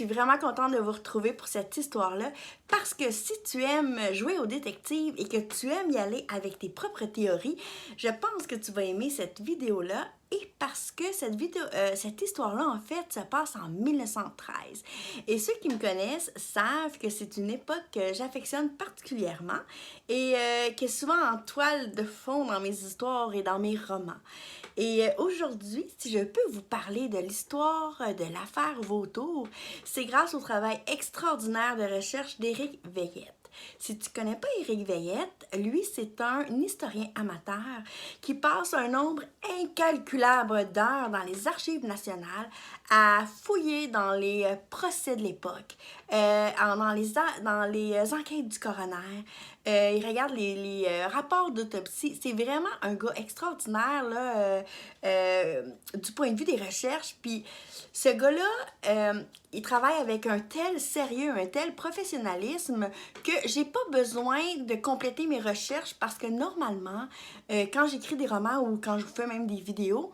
suis vraiment contente de vous retrouver pour cette histoire-là parce que si tu aimes jouer au détective et que tu aimes y aller avec tes propres théories, je pense que tu vas aimer cette vidéo-là et parce que cette histoire-là, en fait, se passe en 1913. Et ceux qui me connaissent savent que c'est une époque que j'affectionne particulièrement et qui est souvent en toile de fond dans mes histoires et dans mes romans. Et aujourd'hui, si je peux vous parler de l'histoire de l'affaire Vautour, c'est grâce au travail extraordinaire de recherche d'Éric Veillette. Si tu ne connais pas Éric Veillette, lui, c'est un historien amateur qui passe un nombre incalculable d'heures dans les archives nationales à fouiller dans les procès de l'époque, dans les enquêtes du coroner. Il regarde les rapports d'autopsie. C'est vraiment un gars extraordinaire là, du point de vue des recherches. Puis ce gars-là, il travaille avec un tel sérieux, un tel professionnalisme que j'ai pas besoin de compléter mes recherches parce que normalement, quand j'écris des romans ou quand je fais même des vidéos,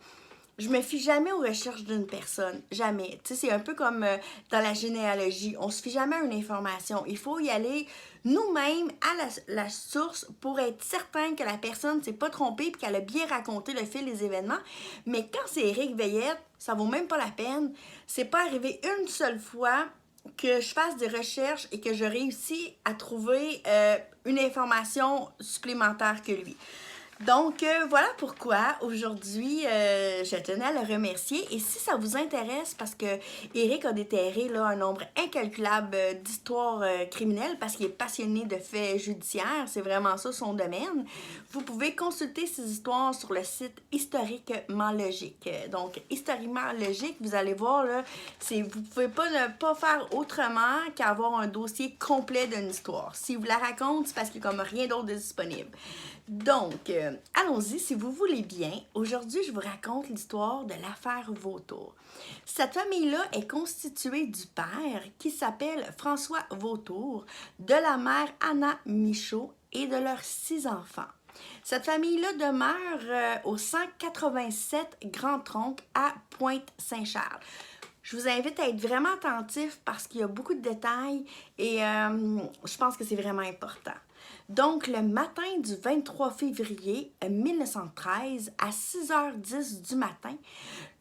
je me fie jamais aux recherches d'une personne. Jamais. Tu sais, c'est un peu comme dans la généalogie. On se fie jamais à une information. Il faut y aller nous-mêmes à la source pour être certain que la personne ne s'est pas trompée et qu'elle a bien raconté le fil des événements. Mais quand c'est Éric Veillette, ça vaut même pas la peine. C'est pas arrivé une seule fois que je fasse des recherches et que je réussis à trouver une information supplémentaire que lui. Donc, voilà pourquoi aujourd'hui, je tenais à le remercier. Et si ça vous intéresse, parce que Éric a déterré là, un nombre incalculable d'histoires criminelles, parce qu'il est passionné de faits judiciaires, c'est vraiment ça son domaine, vous pouvez consulter ces histoires sur le site Historiquement Logique. Donc, Historiquement Logique, vous allez voir, là, vous pouvez pas ne pas faire autrement qu'avoir un dossier complet d'une histoire. Si vous la raconte, c'est parce qu'il n'y a comme rien d'autre de disponible. Donc, allons-y si vous voulez bien. Aujourd'hui, je vous raconte l'histoire de l'affaire Vautour. Cette famille-là est constituée du père qui s'appelle François Vautour, de la mère Anna Michaud et de leurs 6 enfants. Cette famille-là demeure au 187 Grand-Tronc à Pointe-Saint-Charles. Je vous invite à être vraiment attentif parce qu'il y a beaucoup de détails et je pense que c'est vraiment important. Donc, le matin du 23 février 1913, à 6h10 du matin,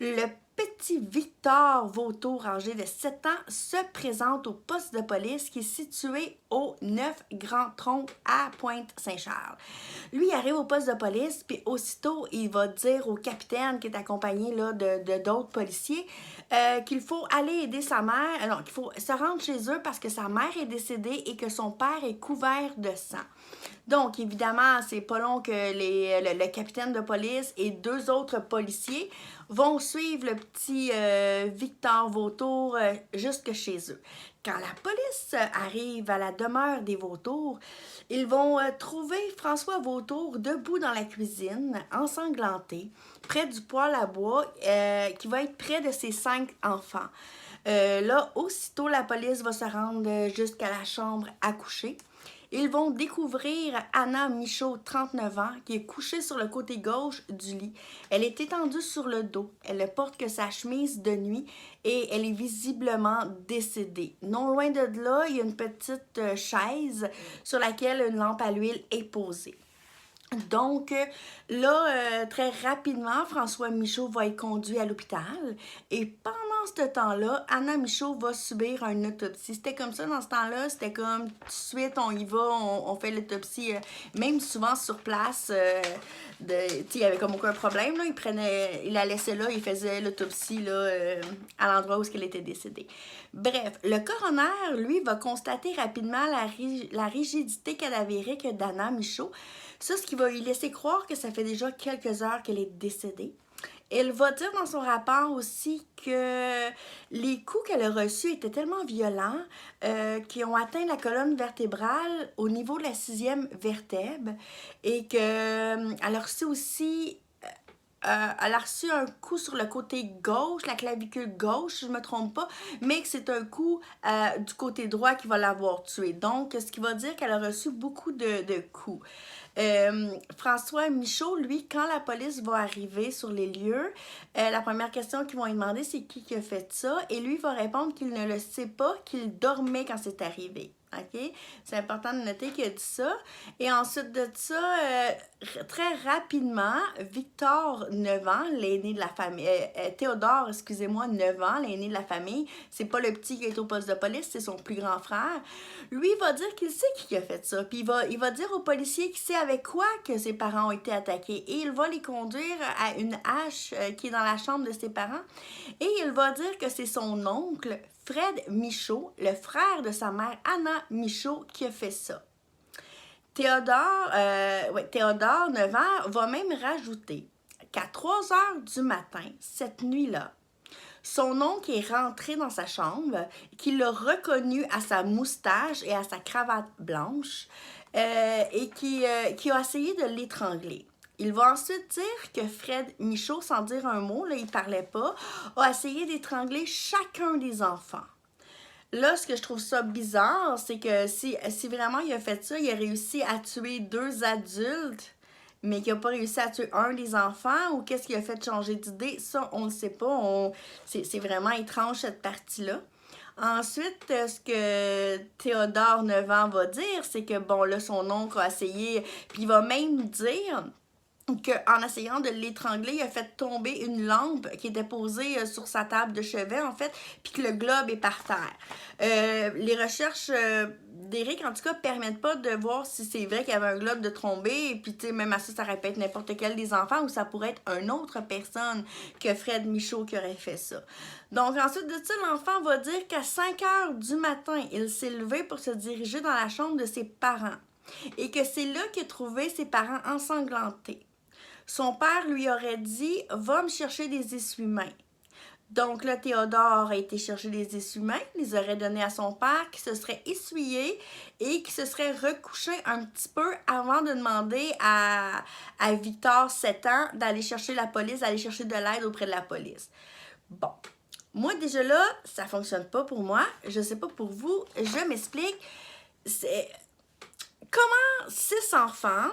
le petit Victor Vautour, âgé de 7 ans, se présente au poste de police qui est situé au 9 Grand-Tronc à Pointe-Saint-Charles. Lui, il arrive au poste de police, puis aussitôt, il va dire au capitaine qui est accompagné là, de d'autres policiers qu'il faut aller aider sa mère, non, qu'il faut se rendre chez eux parce que sa mère est décédée et que son père est couvert de sang. Donc, évidemment, c'est pas long que le capitaine de police et 2 autres policiers vont suivre le petit Victor Vautour jusque chez eux. Quand la police arrive à la demeure des Vautours, ils vont trouver François Vautour debout dans la cuisine, ensanglanté, près du poêle à bois qui va être près de ses 5 enfants. Là, aussitôt, la police va se rendre jusqu'à la chambre à coucher. Ils vont découvrir Anna Michaud, 39 ans, qui est couchée sur le côté gauche du lit. Elle est étendue sur le dos. Elle ne porte que sa chemise de nuit et elle est visiblement décédée. Non loin de là, il y a une petite chaise sur laquelle une lampe à l'huile est posée. Donc, là, très rapidement, François Michaud va être conduit à l'hôpital et pendant ce temps-là, Anna Michaud va subir une autopsie. C'était comme ça dans ce temps-là, c'était comme tout de suite, on y va, on fait l'autopsie, même souvent sur place, il y avait comme aucun problème, là, il la laissait là, il faisait l'autopsie là, à l'endroit où elle était décédée. Bref, le coroner, lui, va constater rapidement la rigidité cadavérique d'Anna Michaud. Ça, ce qui va lui laisser croire que ça fait déjà quelques heures qu'elle est décédée. Elle va dire dans son rapport aussi que les coups qu'elle a reçus étaient tellement violents qu'ils ont atteint la colonne vertébrale au niveau de la 6e vertèbre et qu'elle a reçu aussi elle a reçu un coup sur le côté gauche, la clavicule gauche, si je ne me trompe pas, mais que c'est un coup du côté droit qui va l'avoir tuée. Donc, ce qui va dire qu'elle a reçu beaucoup de coups. François Michaud, lui, quand la police va arriver sur les lieux, la première question qu'ils vont lui demander, c'est qui a fait ça, et lui va répondre qu'il ne le sait pas, qu'il dormait quand c'est arrivé. OK? C'est important de noter qu'il a dit ça. Et ensuite de ça, très rapidement, Victor, 9 ans, l'aîné de la famille, Théodore, excusez-moi, 9 ans, l'aîné de la famille, c'est pas le petit qui est au poste de police, c'est son plus grand frère. Lui, il va dire qu'il sait qui a fait ça. Puis il va dire aux policiers qu'il sait avec quoi que ses parents ont été attaqués. Et il va les conduire à une hache qui est dans la chambre de ses parents. Et il va dire que c'est son oncle, Fred Michaud, le frère de sa mère Anna Michaud, qui a fait ça. Théodore, 9 ans, va même rajouter qu'à 3 heures du matin, cette nuit-là, son oncle est rentré dans sa chambre, qu'il l'a reconnu à sa moustache et à sa cravate blanche et qui a essayé de l'étrangler. Il va ensuite dire que Fred Michaud, sans dire un mot, là, il ne parlait pas, a essayé d'étrangler chacun des enfants. Là, ce que je trouve ça bizarre, c'est que si vraiment il a fait ça, il a réussi à tuer 2 adultes, mais qu'il n'a pas réussi à tuer un des enfants, ou qu'est-ce qui a fait changer d'idée, ça, on ne le sait pas. C'est vraiment étrange, cette partie-là. Ensuite, ce que Théodore, 9 ans, va dire, c'est que, bon, là, son oncle a essayé, puis il va même dire qu'en essayant de l'étrangler, il a fait tomber une lampe qui était posée sur sa table de chevet, en fait, puis que le globe est par terre. Les recherches d'Éric, en tout cas, permettent pas de voir si c'est vrai qu'il y avait un globe de tombé, et puis, tu sais, même à ça, ça répète n'importe quel des enfants, ou ça pourrait être une autre personne que Fred Michaud qui aurait fait ça. Donc, ensuite de ça, l'enfant va dire qu'à 5 heures du matin, il s'est levé pour se diriger dans la chambre de ses parents, et que c'est là qu'il a trouvé ses parents ensanglantés. Son père lui aurait dit « Va me chercher des essuie-mains ». Donc là, Théodore a été chercher des essuie-mains, les aurait donnés à son père, qui se serait essuyé et qui se serait recouché un petit peu avant de demander à Victor, 7 ans, d'aller chercher la police, d'aller chercher de l'aide auprès de la police. Bon, moi déjà là, ça ne fonctionne pas pour moi, je ne sais pas pour vous, je m'explique. C'est comment 6 enfants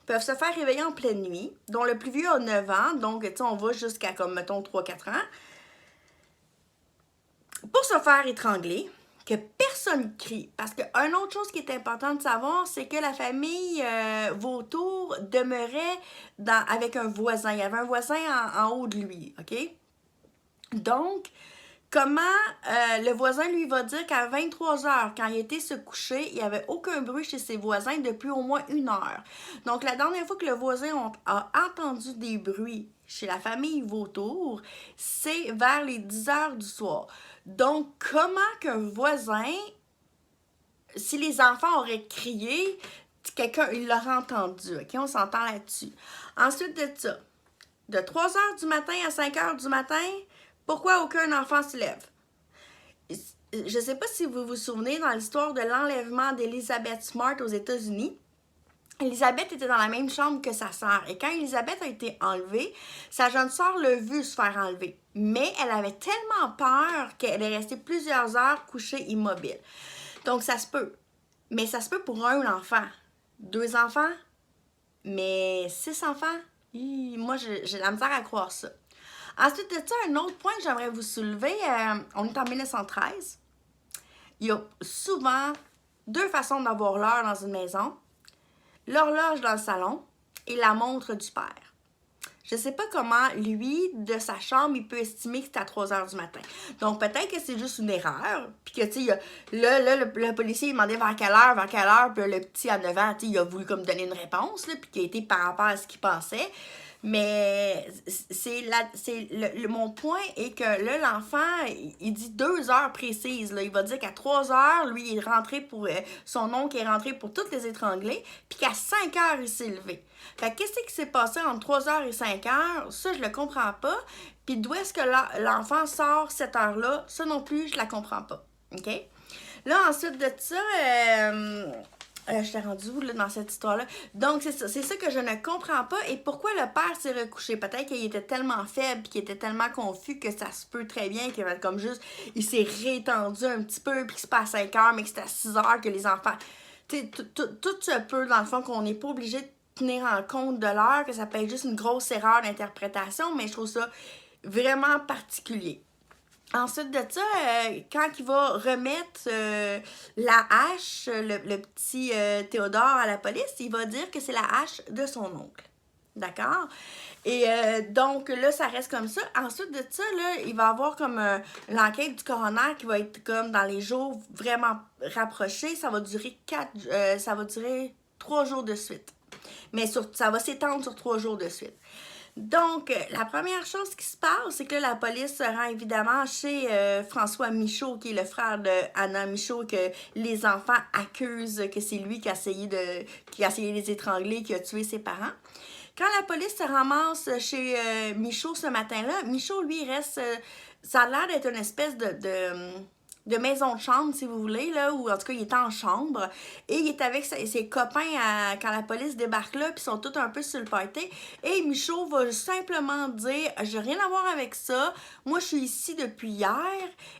peuvent se faire réveiller en pleine nuit, dont le plus vieux a 9 ans, donc tu sais, on va jusqu'à comme, mettons, 3-4 ans, pour se faire étrangler, que personne crie. Parce qu'une autre chose qui est importante de savoir, c'est que la famille Vautour demeurait avec un voisin. Il y avait un voisin en haut de lui, OK? Donc, comment le voisin lui va dire qu'à 23 heures, quand il était se coucher, il n'y avait aucun bruit chez ses voisins depuis au moins 1 heure. Donc, la dernière fois que le voisin a entendu des bruits chez la famille Vautour, c'est vers les 10 heures du soir. Donc, comment qu'un voisin, si les enfants auraient crié, quelqu'un, il l'aurait entendu, OK? On s'entend là-dessus. Ensuite de ça, de 3 heures du matin à 5 heures du matin, pourquoi aucun enfant se lève? Je ne sais pas si vous vous souvenez, dans l'histoire de l'enlèvement d'Elizabeth Smart aux États-Unis, Elizabeth était dans la même chambre que sa sœur. Et quand Elizabeth a été enlevée, sa jeune sœur l'a vue se faire enlever. Mais elle avait tellement peur qu'elle est restée plusieurs heures couchée immobile. Donc, ça se peut. Mais ça se peut pour un enfant. 2 enfants, mais 6 enfants, moi, j'ai la misère à croire ça. Ensuite de ça, un autre point que j'aimerais vous soulever, on est en 1913. Il y a souvent 2 façons d'avoir l'heure dans une maison. L'horloge dans le salon et la montre du père. Je ne sais pas comment, lui, de sa chambre, il peut estimer que c'est à 3 heures du matin. Donc, peut-être que c'est juste une erreur. Puis que, tu sais, le policier, il demandait vers quelle heure. Puis le petit, à 9 ans, tu sais, il a voulu comme donner une réponse, là, puis qui a été par rapport à ce qu'il pensait. Mais mon point est que là, l'enfant, il dit 2 heures précises. Là. Il va dire qu'à 3 heures, lui, il est rentré pour... son oncle est rentré pour toutes les étrangler, puis qu'à 5 heures, il s'est levé. Fait que qu'est-ce qui s'est passé entre 3 heures et 5 heures? Ça, je le comprends pas. Puis d'où est-ce que l'enfant sort cette heure-là? Ça non plus, je la comprends pas. OK? Là, ensuite de ça... Je t'ai rendu où, là, dans cette histoire-là? Donc, c'est ça que je ne comprends pas. Et pourquoi le père s'est recouché? Peut-être qu'il était tellement faible, qu'il était tellement confus que ça se peut très bien qu'il va être comme juste, il s'est rétendu un petit peu, puis que c'est pas à 5 heures, mais que c'est à 6 heures que les enfants... Tu sais, tout se peut, dans le fond, qu'on n'est pas obligé de tenir en compte de l'heure, que ça peut être juste une grosse erreur d'interprétation, mais je trouve ça vraiment particulier. Ensuite de ça, quand il va remettre la hache, le petit Théodore à la police, il va dire que c'est la hache de son oncle. D'accord? Et donc là, ça reste comme ça. Ensuite de ça, là, il va y avoir comme l'enquête du coroner qui va être comme dans les jours vraiment rapprochés. Ça va durer 3 jours de suite. Mais ça va s'étendre sur 3 jours de suite. Donc, la première chose qui se passe, c'est que la police se rend évidemment chez François Michaud, qui est le frère de Anna Michaud, que les enfants accusent que c'est lui qui a essayé de les étrangler, qui a tué ses parents. Quand la police se ramasse chez Michaud ce matin-là, Michaud, lui, il reste... ça a l'air d'être une espèce de maison de chambre, si vous voulez, là, ou en tout cas, il est en chambre, et il est avec ses copains quand la police débarque là, puis ils sont tous un peu sur le party, et Michaud va simplement dire « J'ai rien à voir avec ça, moi je suis ici depuis hier,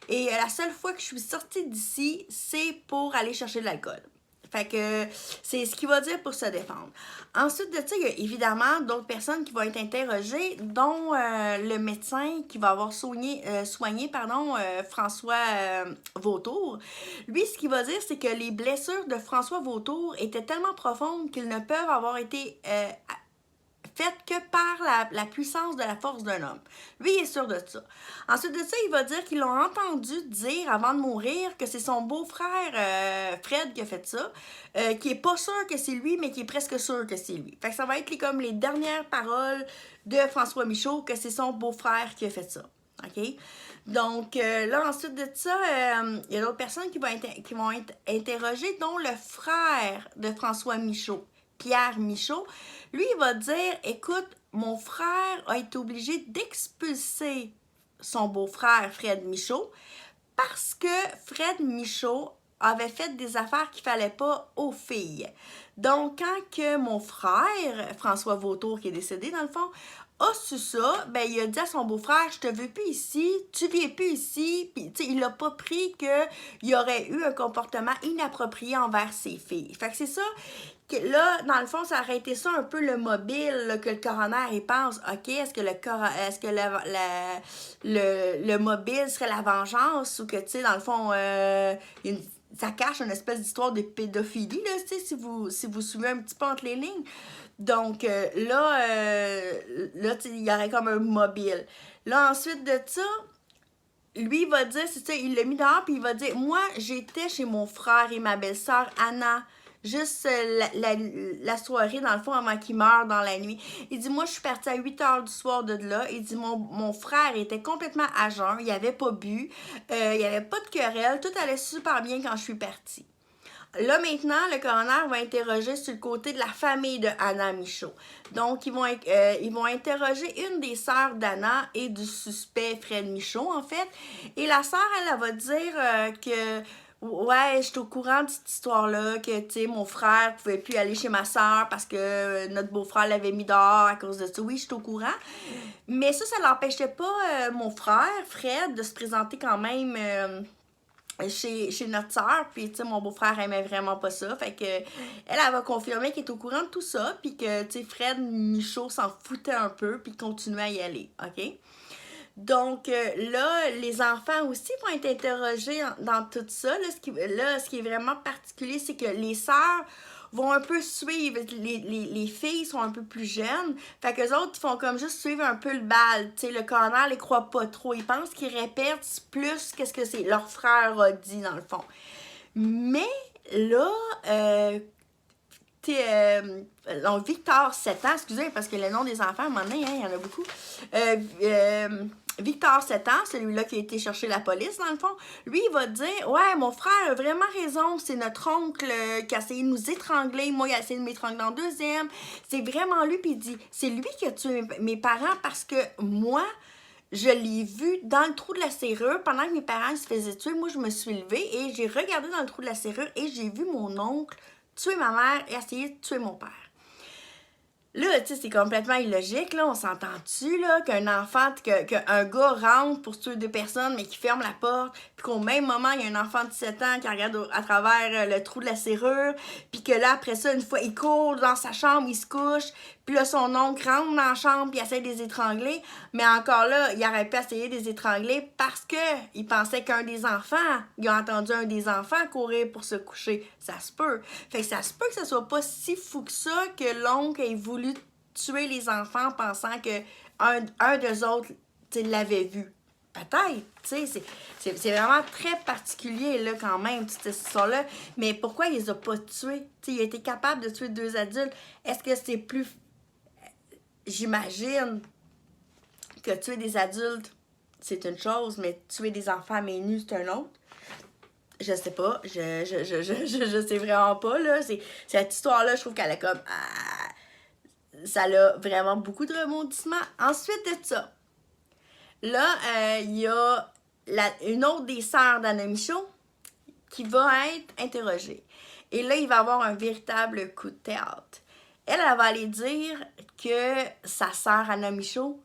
et la seule fois que je suis sortie d'ici, c'est pour aller chercher de l'alcool. » Fait que c'est ce qu'il va dire pour se défendre. Ensuite de ça, il y a évidemment d'autres personnes qui vont être interrogées, dont le médecin qui va avoir soigné François Vautour. Lui, ce qu'il va dire, c'est que les blessures de François Vautour étaient tellement profondes qu'ils ne peuvent avoir été faites que par la puissance de la force d'un homme. Lui, il est sûr de ça. Ensuite de ça, il va dire qu'ils l'ont entendu dire avant de mourir que c'est son beau-frère Fred qui a fait ça, qui est pas sûr que c'est lui, mais qui est presque sûr que c'est lui. Fait que ça va être comme les dernières paroles de François Michaud, que c'est son beau-frère qui a fait ça. OK? Donc, là, ensuite de ça, il y a d'autres personnes qui vont être interrogées, dont le frère de François Michaud, Pierre Michaud. Lui, il va dire, écoute, mon frère a été obligé d'expulser son beau-frère Fred Michaud parce que Fred Michaud avait fait des affaires qu'il ne fallait pas aux filles. Donc, quand que mon frère, François Vautour, qui est décédé dans le fond, a su ça, ben il a dit à son beau-frère, je te veux plus ici, tu viens plus ici, puis tu sais, il a pas pris qu'il aurait eu un comportement inapproprié envers ses filles. Fait que c'est ça, que là, dans le fond, ça aurait été ça un peu le mobile, là, que le coroner, il pense, ok, est-ce que le mobile serait la vengeance, ou que, tu sais, dans le fond, ça cache une espèce d'histoire de pédophilie, là, tu sais, si vous suivez un petit peu entre les lignes. Donc, là, il y aurait comme un mobile. Là, ensuite de ça, lui, il va dire, c'est ça, il l'a mis dehors, puis il va dire, moi, j'étais chez mon frère et ma belle-sœur, Anna, juste la soirée, dans le fond, avant qu'il meure dans la nuit. Il dit, moi, je suis partie à 8 heures du soir de là. Il dit, mon frère était complètement à jeun, il avait pas bu, il n'y avait pas de querelle, tout allait super bien quand je suis partie. Là, maintenant, le coroner va interroger sur le côté de la famille de Anna Michaud. Donc, ils vont interroger une des sœurs d'Anna et du suspect Fred Michaud, en fait. Et la sœur, elle va dire que ouais, je suis au courant de cette histoire-là, que, tu sais, mon frère pouvait plus aller chez ma sœur parce que notre beau-frère l'avait mis dehors à cause de ça. Oui, je suis au courant. Mais ça l'empêchait pas mon frère, Fred, de se présenter quand même... chez notre sœur, puis tu sais, mon beau-frère aimait vraiment pas ça, fait que elle va confirmer qu'elle est au courant de tout ça, puis que, tu sais, Fred Michaud s'en foutait un peu, puis continuait à y aller, ok? Donc, là, les enfants aussi vont être interrogés dans tout ça. Là, ce qui est vraiment particulier, c'est que les sœurs vont un peu suivre. Les filles sont un peu plus jeunes. Fait qu'eux autres, ils font comme juste suivre un peu le bal. Tu sais, le coroner les croit pas trop. Ils pensent qu'ils répètent plus qu'est-ce que c'est leur frère a dit, dans le fond. Mais, là... donc Victor, 7 ans, excusez, parce que le nom des enfants, à un moment donné, il y en a beaucoup. Victor, 7 ans, celui-là qui a été chercher la police, dans le fond, lui, il va dire, ouais, mon frère a vraiment raison, c'est notre oncle qui a essayé de nous étrangler, moi, il a essayé de m'étrangler en deuxième, c'est vraiment lui, puis il dit, c'est lui qui a tué mes parents parce que moi, je l'ai vu dans le trou de la serrure pendant que mes parents se faisaient tuer. Moi, je me suis levée et j'ai regardé dans le trou de la serrure et j'ai vu mon oncle tuer ma mère et essayer de tuer mon père. Là, tu sais, c'est complètement illogique, là, on s'entend-tu, là, qu'un enfant, qu'un gars rentre pour tuer deux personnes, mais qui ferme la porte, puis qu'au même moment, il y a un enfant de 17 ans qui regarde à travers le trou de la serrure, puis que là, après ça, une fois, il court dans sa chambre, il se couche, puis là, son oncle rentre dans la chambre, puis il essaie de les étrangler, mais encore là, il n'aurait pas essayé de les étrangler parce que il pensait qu'un des enfants, il a entendu un des enfants courir pour se coucher. Ça se peut. Fait que ça se peut que ce soit pas si fou que ça que l'oncle ait voulu tuer les enfants pensant que un d'eux autres l'avait vu. Peut-être, tu sais, c'est vraiment très particulier là quand même, cette histoire-là. Mais pourquoi il les a pas tués? Tu sais, il a été capable de tuer deux adultes. Est-ce que c'est plus... J'imagine que tuer des adultes, c'est une chose, mais tuer des enfants à main nue, c'est un autre. Je sais pas, je sais vraiment pas, là. Cette histoire-là, je trouve qu'elle a comme... ça a vraiment beaucoup de rebondissements. Ensuite de ça, là, il y a une autre des sœurs d'Anna Michaud qui va être interrogée. Et là, il va avoir un véritable coup de théâtre. Elle va aller dire que sa sœur Anna Michaud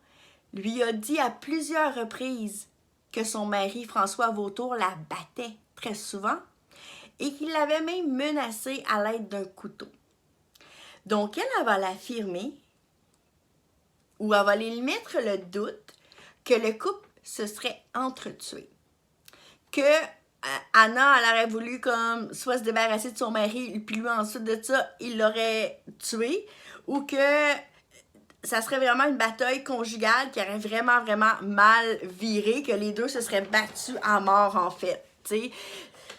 lui a dit à plusieurs reprises que son mari François Vautour la battait très souvent et qu'il l'avait même menacée à l'aide d'un couteau. Donc, elle va l'affirmer ou elle va lui mettre le doute que le couple se serait entretué. Que Anna, elle aurait voulu comme soit se débarrasser de son mari, puis lui ensuite de ça, il l'aurait tué, ou que ça serait vraiment une bataille conjugale qui aurait vraiment, vraiment mal viré, que les deux se seraient battus à mort en fait, tu sais.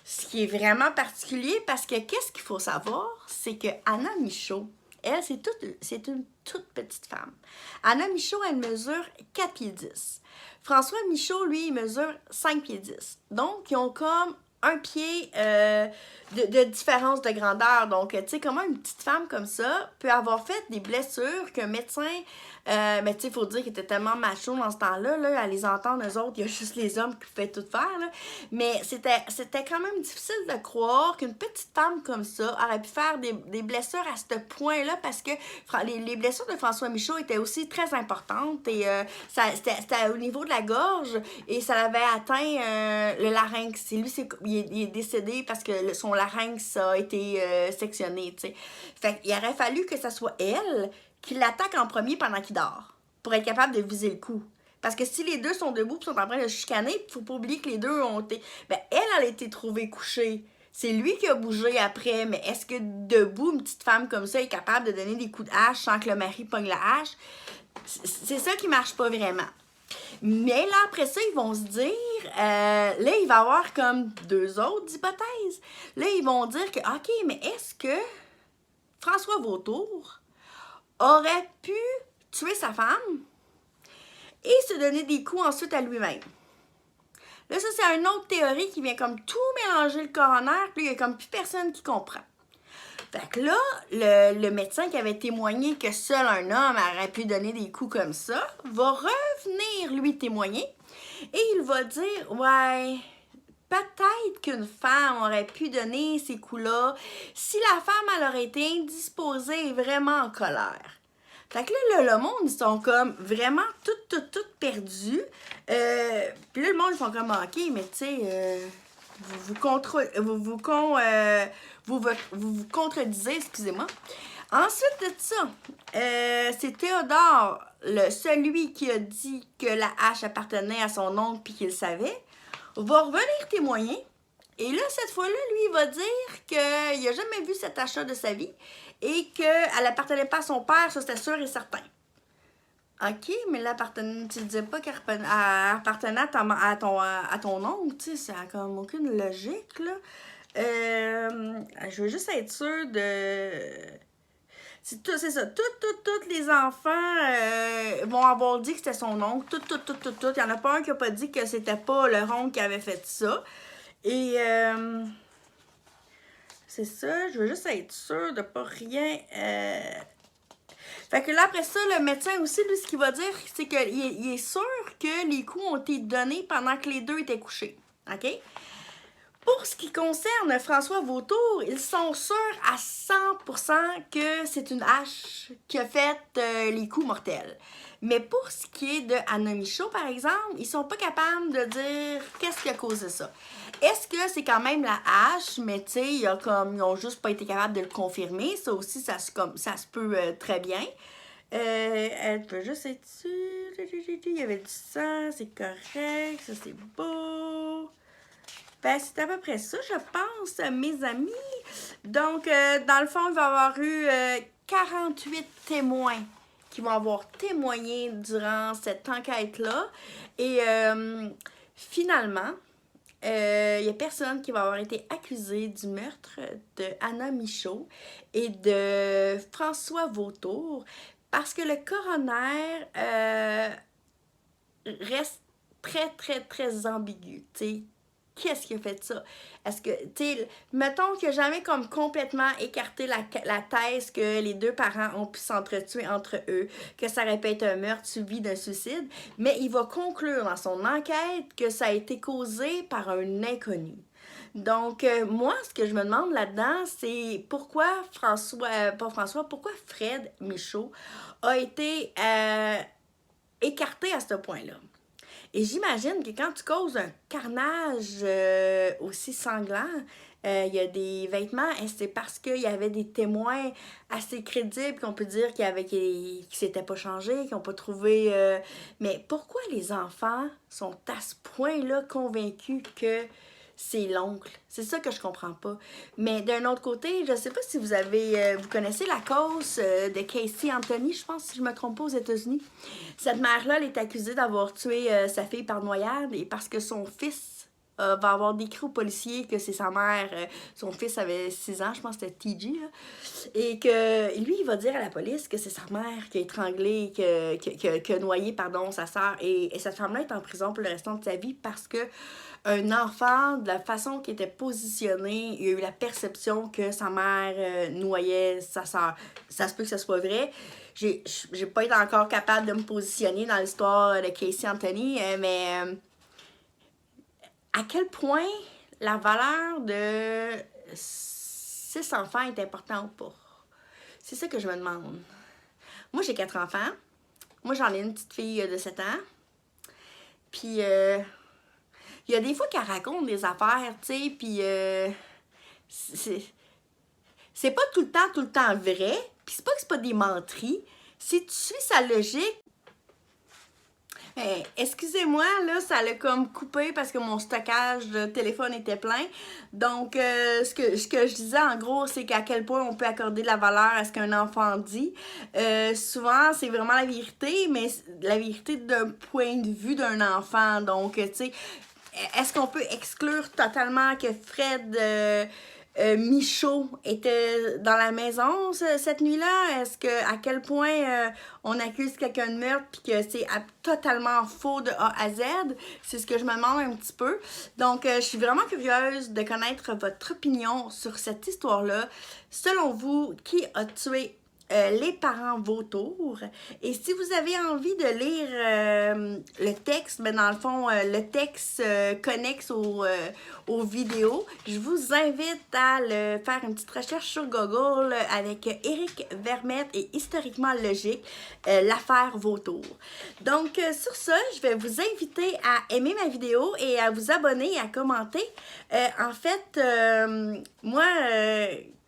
Ce qui est vraiment particulier parce que qu'est-ce qu'il faut savoir, c'est que Anna Michaud, elle, c'est une toute petite femme. Anna Michaud, elle mesure 4 pieds 10. François Michaud, lui, il mesure 5 pieds 10. Donc, ils ont comme un pied de différence de grandeur. Donc, tu sais, comment une petite femme comme ça peut avoir fait des blessures qu'un médecin... mais tu sais, il faut dire qu'il était tellement macho dans ce temps-là, là, à les entendre, eux autres, il y a juste les hommes qui pouvaient tout faire, là. Mais c'était quand même difficile de croire qu'une petite femme comme ça aurait pu faire des blessures à ce point-là parce que les blessures de François Michaud étaient aussi très importantes et c'était au niveau de la gorge et ça l'avait atteint le larynx. Et lui, il est décédé parce que son larynx a été sectionné, tu sais. Fait qu'il aurait fallu que ça soit elle qui l'attaque en premier pendant qu'il dort, pour être capable de viser le coup. Parce que si les deux sont debout et sont en train de chicaner, il ne faut pas oublier que les deux ont été... Ben, elle a été trouvée couchée. C'est lui qui a bougé après, mais est-ce que debout, une petite femme comme ça est capable de donner des coups de hache sans que le mari pogne la hache? C'est ça qui marche pas vraiment. Mais là, après ça, ils vont se dire... là, il va y avoir comme deux autres hypothèses. Là, ils vont dire que, OK, mais est-ce que François Vautour aurait pu tuer sa femme et se donner des coups ensuite à lui-même. Là, ça, c'est une autre théorie qui vient comme tout mélanger le coroner, puis il n'y a comme plus personne qui comprend. Fait que là, le médecin qui avait témoigné que seul un homme aurait pu donner des coups comme ça, va revenir lui témoigner et il va dire, ouais... Peut-être qu'une femme aurait pu donner ces coups-là si la femme, elle aurait été indisposée et vraiment en colère. Fait que là, le monde, ils sont comme vraiment tout perdus. Puis là, le monde, ils sont comme, OK, mais tu sais, vous vous contredisez, excusez-moi. Ensuite de ça, c'est Théodore, celui qui a dit que la hache appartenait à son oncle puis qu'il le savait, va revenir témoigner. Et là, cette fois-là, lui, il va dire qu'il n'a jamais vu cet achat de sa vie et qu'elle n'appartenait pas à son père, ça c'était sûr et certain. OK, mais là, tu ne disais pas qu'elle appartenait à ton oncle, tu sais, ça n'a comme aucune logique, là. Je veux juste être sûre de... C'est ça. Tous les enfants vont avoir dit que c'était son oncle. Tout. Il n'y en a pas un qui n'a pas dit que c'était pas le oncle qui avait fait ça. Et c'est ça. Je veux juste être sûre de pas rien... Fait que là, après ça, le médecin aussi, lui, ce qu'il va dire, c'est qu'il est sûr que les coups ont été donnés pendant que les deux étaient couchés. OK? Pour ce qui concerne François Vautour, ils sont sûrs à 100% que c'est une hache qui a fait les coups mortels. Mais pour ce qui est de Anna Michaud, par exemple, ils sont pas capables de dire qu'est-ce qui a causé ça. Est-ce que c'est quand même la hache, mais tu sais, ils ont juste pas été capables de le confirmer. Ça aussi, ça se peut très bien. Elle peut juste être sûre. Il y avait du sang, c'est correct, ça c'est beau. Ben, c'est à peu près ça, je pense, mes amis. Donc, dans le fond, il va y avoir eu 48 témoins qui vont avoir témoigné durant cette enquête-là. Et finalement, il n'y a personne qui va avoir été accusé du meurtre de Anna Michaud et de François Vautour parce que le coroner reste très, très, très ambigu, tu sais. Qu'est-ce qui a fait ça? Est-ce que, tu sais, mettons qu'il n'a jamais comme complètement écarté la thèse que les deux parents ont pu s'entretuer entre eux, que ça répète un meurtre suivi d'un suicide, mais il va conclure dans son enquête que ça a été causé par un inconnu. Donc, moi, ce que je me demande là-dedans, c'est pourquoi pourquoi Fred Michaud a été écarté à ce point-là. Et j'imagine que quand tu causes un carnage aussi sanglant, il y a des vêtements, et c'est parce qu'il y avait des témoins assez crédibles qu'on peut dire qu'ils s'étaient pas changés, qu'ils n'ont pas trouvé... Mais pourquoi les enfants sont à ce point-là convaincus que c'est l'oncle? C'est ça que je comprends pas. Mais d'un autre côté, je sais pas si vous connaissez la cause de Casey Anthony, je pense, si je me trompe pas, aux États-Unis. Cette mère-là, elle est accusée d'avoir tué sa fille par noyade et parce que son fils va avoir décrit aux policiers que c'est sa mère. Son fils avait 6 ans, je pense que c'était TG, là, et que lui, il va dire à la police que c'est sa mère qui a étranglé, qui a noyé, pardon, sa sœur. Et cette femme-là est en prison pour le restant de sa vie parce que un enfant, de la façon qu'il était positionné, il a eu la perception que sa mère noyait sa sœur. Ça se peut que ce soit vrai. J'ai pas été encore capable de me positionner dans l'histoire de Casey Anthony, mais à quel point la valeur de 6 enfants est importante ou pas? C'est ça que je me demande. Moi, j'ai 4 enfants. Moi, j'en ai une petite fille de 7 ans. Puis, il y a des fois qu'elle raconte des affaires, tu sais, puis c'est pas tout le temps vrai. Puis c'est pas que c'est pas des menteries. Si tu suis sa logique, excusez-moi, là, ça l'a comme coupé parce que mon stockage de téléphone était plein. Donc, ce que je disais en gros, c'est qu'à quel point on peut accorder de la valeur à ce qu'un enfant dit. Souvent, c'est vraiment la vérité, mais la vérité d'un point de vue d'un enfant. Donc, tu sais, est-ce qu'on peut exclure totalement que Fred Michaud était dans la maison cette nuit-là? Est-ce que à quel point on accuse quelqu'un de meurtre puis que c'est totalement faux de A à Z? C'est ce que je me demande un petit peu. Donc, je suis vraiment curieuse de connaître votre opinion sur cette histoire-là. Selon vous, qui a tué les parents Vautour? Et si vous avez envie de lire le texte, mais dans le fond, le texte connexe aux vidéos, je vous invite à faire une petite recherche sur Google avec Éric Vermette et Historiquement Logique, l'affaire Vautour. Donc, sur ça, je vais vous inviter à aimer ma vidéo et à vous abonner et à commenter. En fait, moi...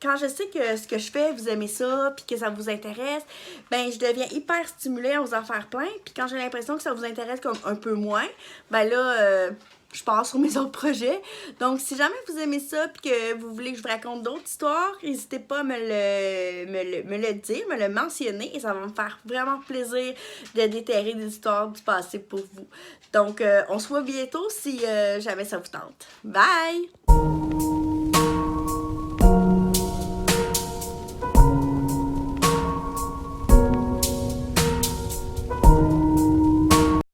quand je sais que ce que je fais, vous aimez ça, puis que ça vous intéresse, ben je deviens hyper stimulée à vous en faire plein. Puis quand j'ai l'impression que ça vous intéresse comme un peu moins, ben là, je pars sur mes autres projets. Donc, si jamais vous aimez ça, puis que vous voulez que je vous raconte d'autres histoires, n'hésitez pas à me le dire, me le mentionner, et ça va me faire vraiment plaisir de déterrer des histoires du passé pour vous. Donc, on se voit bientôt si jamais ça vous tente. Bye!